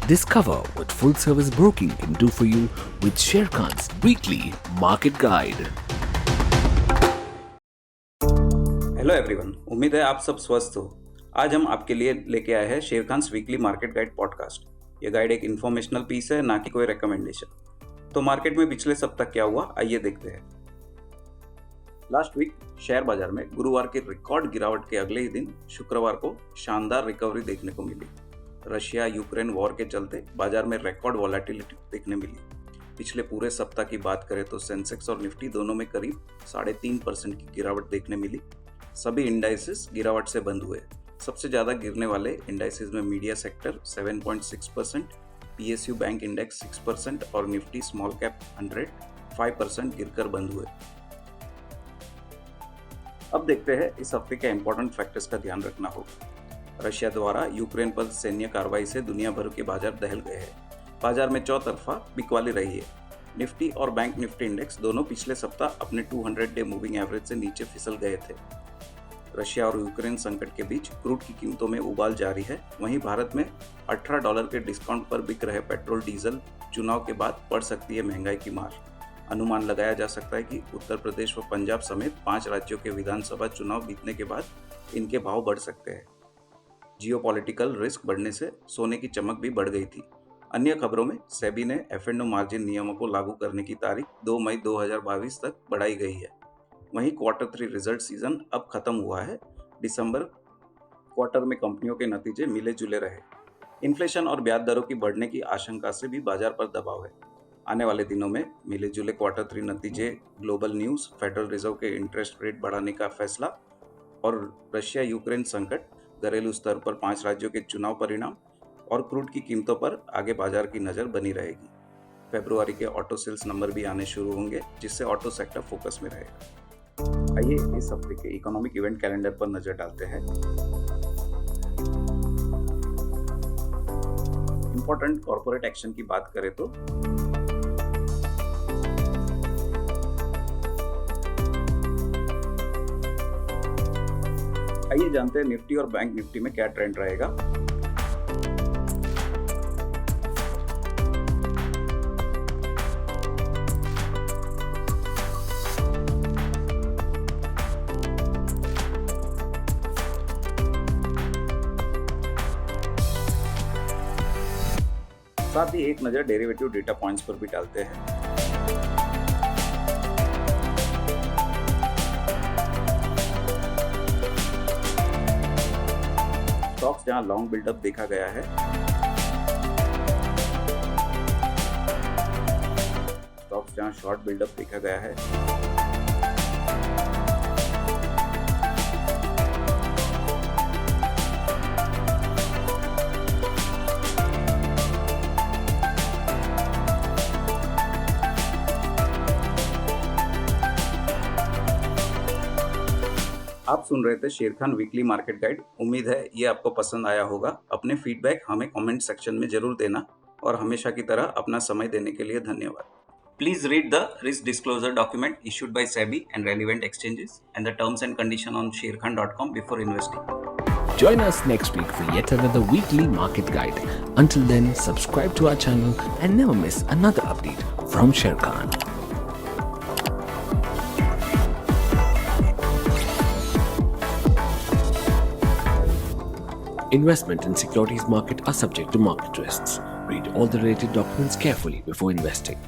Discover what full service broking can do for you with Sharekhan's weekly market guide. Hello everyone, उम्मीद है आप सब स्वस्थ हो। आज हम आपके लिए लेके आए हैं शेरखान्स वीकली मार्केट गाइड पॉडकास्ट। ये गाइड एक इन्फॉर्मेशनल पीस है, ना कि कोई रिकमेंडेशन। तो मार्केट में पिछले सप्ताह क्या हुआ, आइए देखते हैं। लास्ट वीक शेयर बाजार में गुरुवार के रिकॉर्ड गिरावट के अगले ही दिन शुक्रवार को शानदार रिकवरी देखने को मिली। रशिया यूक्रेन वॉर के चलते बाजार में रिकॉर्ड वॉलेटिलिटी देखने मिली। पिछले पूरे सप्ताह की बात करें तो सेंसेक्स और निफ्टी दोनों में करीब 3.5% की गिरावट देखने मिली। सभी इंडाइसेस गिरावट से बंद हुए। सबसे ज्यादा गिरने वाले इंडाइसेस में media sector 7.6%, PSU bank index 6% और निफ्टी स्मॉल कैप 100 5% गिरकर बंद हुए। अब देखते हैं इस हफ्ते के इंपॉर्टेंट फैक्टर्स का ध्यान रखना होगा। रशिया द्वारा यूक्रेन पर सैन्य कार्रवाई से दुनिया भर के बाजार दहल गए हैं। बाजार में चौतरफा बिकवाली रही है। निफ्टी और बैंक निफ्टी इंडेक्स दोनों पिछले सप्ताह अपने 200 डे मूविंग एवरेज से नीचे फिसल गए थे। रशिया और यूक्रेन संकट के बीच क्रूड की कीमतों में उबाल जारी है। वहीं भारत में $18 के डिस्काउंट पर बिक रहे पेट्रोल डीजल चुनाव के बाद पड़ सकती है महंगाई की मार। अनुमान लगाया जा सकता है कि उत्तर प्रदेश व पंजाब समेत 5 राज्यों के विधानसभा चुनाव बीतने के बाद इनके भाव बढ़ सकते हैं। जियोपॉलिटिकल रिस्क बढ़ने से सोने की चमक भी बढ़ गई थी। अन्य खबरों में सेबी ने F&O मार्जिन नियमों को लागू करने की तारीख 2 मई 2022 तक बढ़ाई गई है। वहीं क्वार्टर 3 रिजल्ट सीजन अब खत्म हुआ है। दिसंबर क्वार्टर में कंपनियों के नतीजे मिले जुले रहे। इन्फ्लेशन और ब्याज दरों की बढ़ने की आशंका से भी बाजार पर दबाव है। आने वाले दिनों में मिले जुले क्वार्टर 3 नतीजे, ग्लोबल न्यूज, फेडरल रिजर्व के इंटरेस्ट रेट बढ़ाने का फैसला और रशिया यूक्रेन संकट, घरेलू स्तर पर 5 राज्यों के चुनाव परिणाम और क्रूड की कीमतों पर आगे बाजार की नजर बनी रहेगी। फरवरी के ऑटो सेल्स नंबर भी आने शुरू होंगे, जिससे ऑटो सेक्टर फोकस में रहेगा। आइए इस हफ्ते के इकोनॉमिक इवेंट कैलेंडर पर नजर डालते हैं। इंपॉर्टेंट कॉर्पोरेट एक्शन की बात करें तो आइए जानते हैं निफ्टी और बैंक निफ्टी में क्या ट्रेंड रहेगा। साथ ही एक नजर डेरिवेटिव डेटा पॉइंट्स पर भी डालते हैं। स्टॉक्स जहां लॉन्ग बिल्डअप देखा गया है, स्टॉक्स जहां शॉर्ट बिल्डअप देखा गया है, आप सुन रहे थे शेरखान वीकली मार्केट गाइड। उम्मीद है ये आपको पसंद आया होगा। अपने फीडबैक हमें कमेंट सेक्शन में जरूर देना और हमेशा की तरह अपना समय देने के लिए धन्यवाद। Please read the risk disclosure document issued by SEBI and relevant exchanges and the terms and condition on sharekhan.com before investing. Join us next week for yet another weekly market guide. Until then, subscribe to our channel and never miss another update from Sharekhan. Investment in securities market are subject to market risks. Read all the related documents carefully before investing.